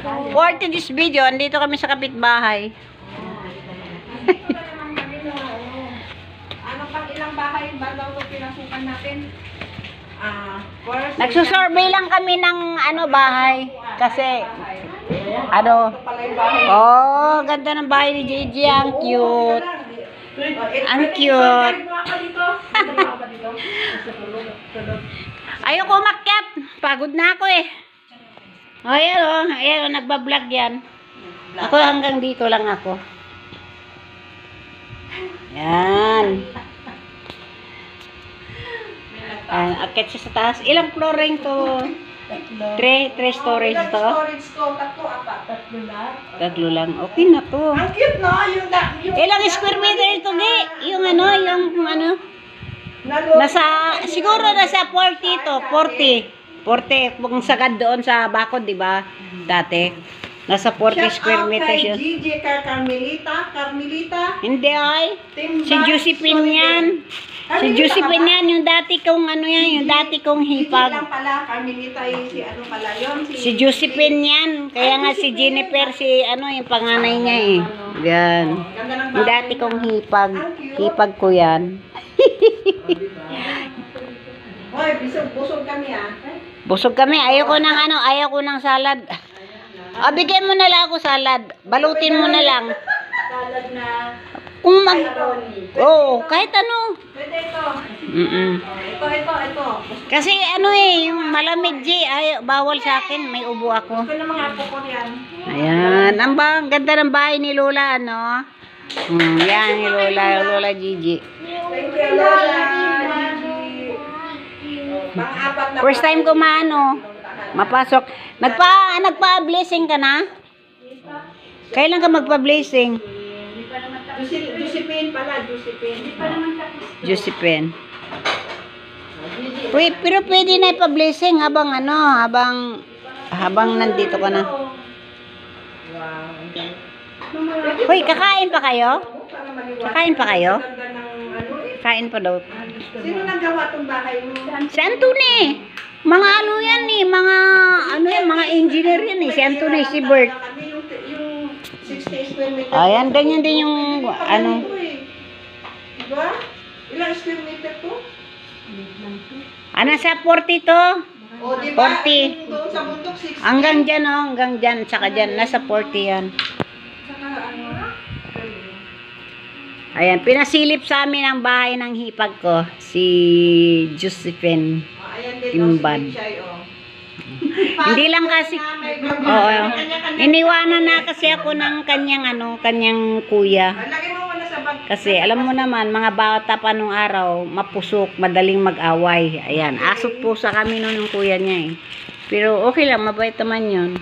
For this video, andito kami sa kapitbahay. Ano pang ilang bahay ba daw ito pinasukan natin? Nagsusurvey lang kami ng bahay. Kasi, oh, ganda ng bahay ni Gigi. Ang cute. Ang cute. Ayoko umakyat. Pagod na ako eh. O, ayan o, nagbablog yan. Ako hanggang dito lang ako. Yan. Akit siya sa taas. Ilang flooring to? 3 stories to? Storage to, Tatlo lang. Okay na to. Ang cute no? Ilang square meter ito, Gi? Yung siguro nasa 40 to. 40. Kung sagad doon sa bakod, di ba? Dati. Nasa 40 square meters yun. Gigi Carmelita. Hindi ay. Si Josephine yan. Si Josephine yan. Yung dati kong yung dati kong hipag. Gigi lang pala. Carmelita si pala yun. Si Josephine yan. Kaya nga si Jennifer, yung panganay niya eh. Yan. Yung dati kong hipag. Hipag ko yan. Hoy, busog kami Busog kami. Ayoko ng salad. Bigyan mo na lang ako salad. Balutin mo na lang. Salad na kahit ano. Pwede ito. Ito. Kasi yung malamig, G. Bawal sa akin. May ubo ako. Gusto ng mga apo ko yan. Ayan. Ang ganda ng bahay ni Lola, ano? Yan, ni Lola Gigi. Thank you, Lola. Pang-apat na First time ko mapasok. Nagpa-blessing ka na? Kailan ka magpa-blessing? Josephine pala, Josephine. Pero pwede na ipa-blessing habang nandito ka na. Hoy, kakain pa kayo? Kain pa daw. Sino naggawa tong bahay mo? Si Anthony. Mga yan eh, mga engineer yan eh. Si Anthony, si Bert. Yung 60 square meter. Ayan, ganyan din yung Diba? Ilang square meter to? Sa 40 to. O, diba? 40. Doon sa bundok, 60. Hanggang dyan, tsaka dyan. Nasa 40 yan. Ayan, pinasilip sa amin ang bahay ng hipag ko. Si Josephine. Ayan din Timbad. Hindi lang kasi, iniwanan na kasi ako ng kanyang kuya. Lagay mo muna sa bag. Kasi alam mo naman, mga bata pa nung araw, mapusok, madaling mag-away. Ayan, asot pusa kami nun ng kuya niya eh. Pero okay lang, mabait naman yun.